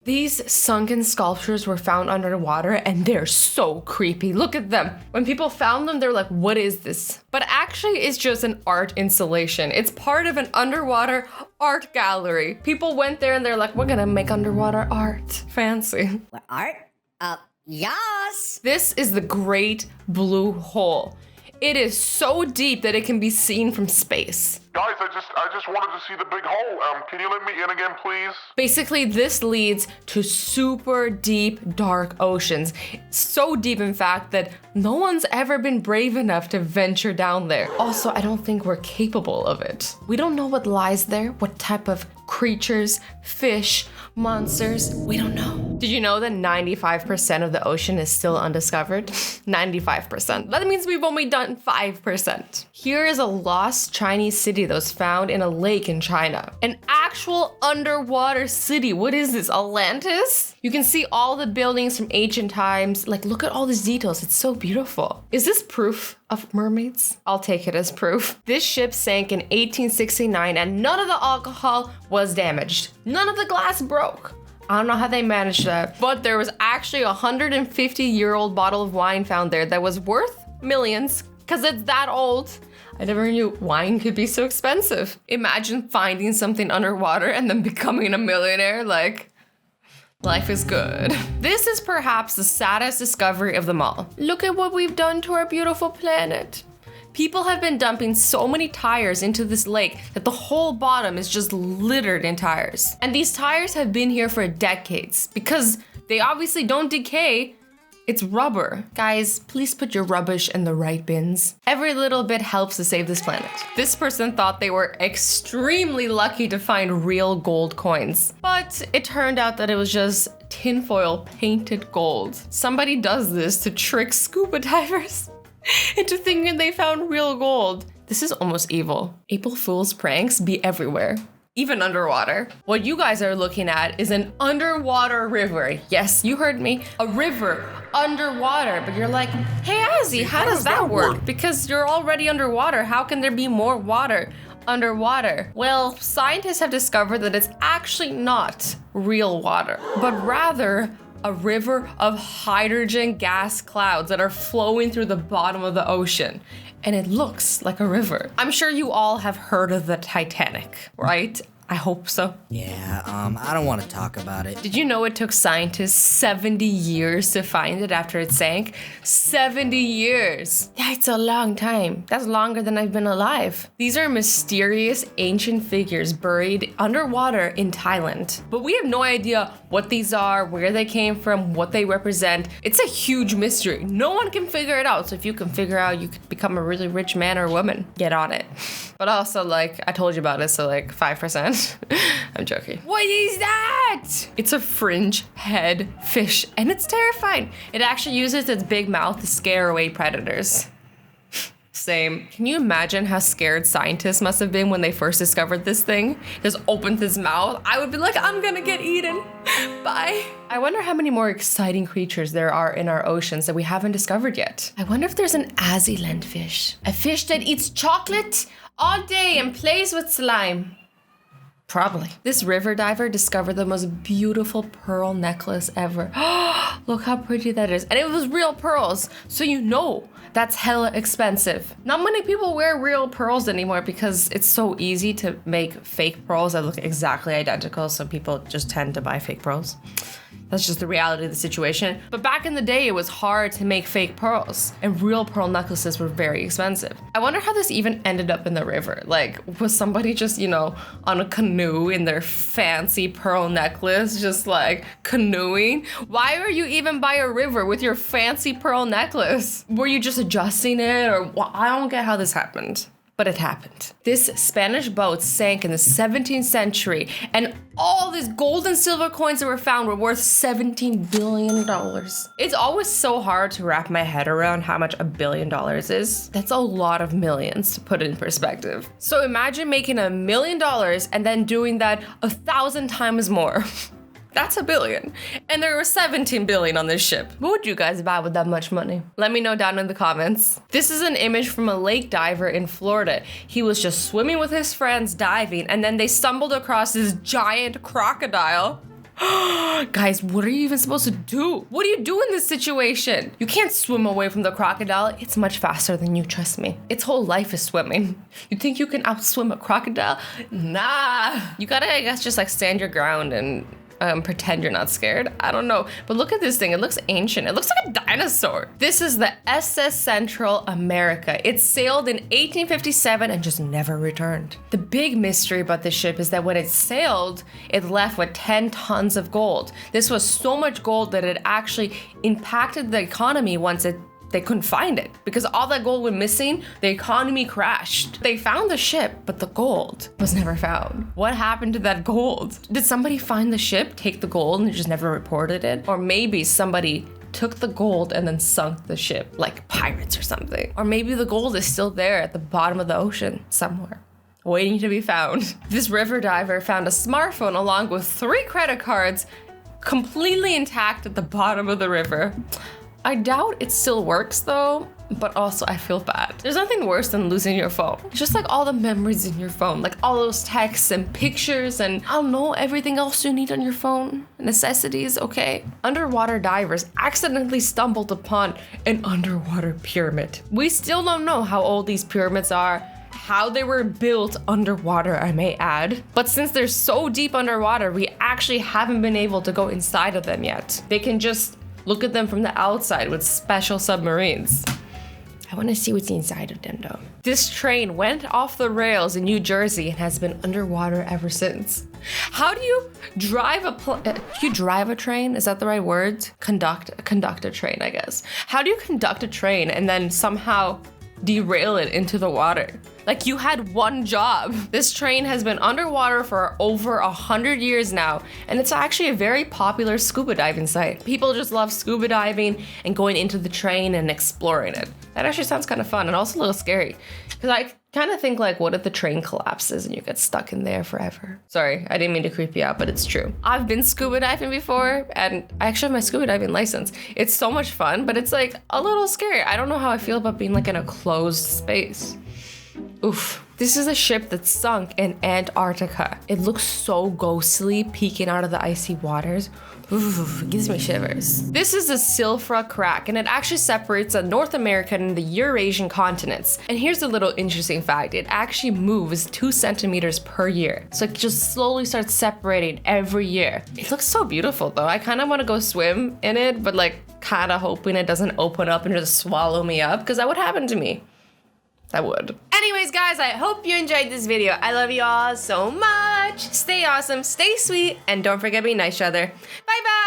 These sunken sculptures were found underwater and they're so creepy. Look at them. When people found them, they're like, what is this? But actually, it's just an art installation. It's part of an underwater art gallery. People went there and they're like, we're gonna make underwater art. Fancy. What, art? Yes! This is the Great Blue Hole. It is so deep that it can be seen from space. Guys, I just wanted to see the big hole. Can you let me in again, please? Basically, this leads to super deep, dark oceans. So deep, in fact, that no one's ever been brave enough to venture down there. Also, I don't think we're capable of it. We don't know what lies there, what type of creatures, fish, monsters, we don't know. Did you know that 95% of the ocean is still undiscovered? 95%. That means we've only done 5%. Here is a lost Chinese city that was found in a lake in China. An actual underwater city. What is this, Atlantis? You can see all the buildings from ancient times. Like, look at all these details. It's so beautiful. Is this proof of mermaids? I'll take it as proof. This ship sank in 1869 and none of the alcohol was damaged. None of the glass broke. I don't know how they managed that, but there was actually a 150-year-old bottle of wine found there that was worth millions because it's that old. I never knew wine could be so expensive. Imagine finding something underwater and then becoming a millionaire. Like, life is good. This is perhaps the saddest discovery of them all. Look at what we've done to our beautiful planet. People have been dumping so many tires into this lake that the whole bottom is just littered in tires. And these tires have been here for decades because they obviously don't decay. It's rubber. Guys, please put your rubbish in the right bins. Every little bit helps to save this planet. This person thought they were extremely lucky to find real gold coins, but it turned out that it was just tinfoil painted gold. Somebody does this to trick scuba divers into thinking they found real gold. This is almost evil. April Fool's pranks be everywhere, even underwater. What you guys are looking at is an underwater river. Yes, you heard me. A river underwater. But you're like, hey, Azzy, how does that work? Because you're already underwater. How can there be more water underwater? Well, scientists have discovered that it's actually not real water, but rather a river of hydrogen gas clouds that are flowing through the bottom of the ocean. And it looks like a river. I'm sure you all have heard of the Titanic, right? I hope so. Yeah, I don't want to talk about it. Did you know it took scientists 70 years to find it after it sank? 70 years. Yeah, it's a long time. That's longer than I've been alive. These are mysterious ancient figures buried underwater in Thailand. But we have no idea what these are, where they came from, what they represent. It's a huge mystery. No one can figure it out. So if you can figure out, you could become a really rich man or woman. Get on it. But also, like, I told you about it, so like 5%. I'm joking. What is that? It's a fringe head fish, and it's terrifying. It actually uses its big mouth to scare away predators. Same. Can you imagine how scared scientists must have been when they first discovered this thing? Just opened his mouth. I would be like, I'm gonna get eaten. Bye. I wonder how many more exciting creatures there are in our oceans that we haven't discovered yet. I wonder if there's an Aziland fish. A fish that eats chocolate all day and plays with slime. Probably. This river diver discovered the most beautiful pearl necklace ever. Look how pretty that is. And it was real pearls. So you know that's hella expensive. Not many people wear real pearls anymore because it's so easy to make fake pearls that look exactly identical. So people just tend to buy fake pearls. That's just the reality of the situation. But back in the day, it was hard to make fake pearls, and real pearl necklaces were very expensive. I wonder how this even ended up in the river. Like, was somebody just, on a canoe in their fancy pearl necklace, just like canoeing? Why are you even by a river with your fancy pearl necklace? Were you just adjusting it, or I don't get how this happened. But it happened. This Spanish boat sank in the 17th century, and all these gold and silver coins that were found were worth $17 billion. It's always so hard to wrap my head around how much $1 billion is. That's a lot of millions to put in perspective. So imagine making $1 million and then doing that 1,000 times more. That's $1 billion. And there were 17 billion on this ship. What would you guys buy with that much money? Let me know down in the comments. This is an image from a lake diver in Florida. He was just swimming with his friends diving, and then they stumbled across this giant crocodile. Guys, what are you even supposed to do? What do you do in this situation? You can't swim away from the crocodile. It's much faster than you, trust me. Its whole life is swimming. You think you can outswim a crocodile? Nah. You gotta, I guess, just like stand your ground and pretend you're not scared. I don't know. But look at this thing. It looks ancient. It looks like a dinosaur. This is the SS Central America. It sailed in 1857 and just never returned. The big mystery about this ship is that when it sailed, it left with 10 tons of gold. This was so much gold that it actually impacted the economy once they couldn't find it. Because all that gold went missing, the economy crashed. They found the ship, but the gold was never found. What happened to that gold? Did somebody find the ship, take the gold, and just never reported it? Or maybe somebody took the gold and then sunk the ship, like pirates or something. Or maybe the gold is still there at the bottom of the ocean somewhere, waiting to be found. This river diver found a smartphone along with 3 credit cards completely intact at the bottom of the river. I doubt it still works though, but also I feel bad. There's nothing worse than losing your phone. Just like all the memories in your phone, like all those texts and pictures and I don't know, everything else you need on your phone. Necessities, okay? Underwater divers accidentally stumbled upon an underwater pyramid. We still don't know how old these pyramids are, how they were built underwater, I may add. But since they're so deep underwater, we actually haven't been able to go inside of them yet. They can just look at them from the outside with special submarines. I want to see what's inside of them though. This train went off the rails in New Jersey and has been underwater ever since. How do you drive a train? Is that the right word? Conduct a train, I guess. How do you conduct a train and then somehow derail it into the water? Like you had one job. This train has been underwater for over 100 years now, and it's actually a very popular scuba diving site. People just love scuba diving and going into the train and exploring it. That actually sounds kind of fun and also a little scary. Because I kind of think like, what if the train collapses and you get stuck in there forever? Sorry, I didn't mean to creep you out, but it's true. I've been scuba diving before, and I actually have my scuba diving license. It's so much fun, but it's like a little scary. I don't know how I feel about being like in a closed space. Oof. This is a ship that sunk in Antarctica. It looks so ghostly peeking out of the icy waters. Oof, it gives me shivers. This is the Silfra crack, and it actually separates the North American and the Eurasian continents. And here's a little interesting fact. It actually moves 2 centimeters per year. So it just slowly starts separating every year. It looks so beautiful though. I kind of want to go swim in it, but like kind of hoping it doesn't open up and just swallow me up, because that would happen to me. That would. Anyways, guys, I hope you enjoyed this video. I love you all so much. Stay awesome, stay sweet, and don't forget to be nice to each other. Bye-bye.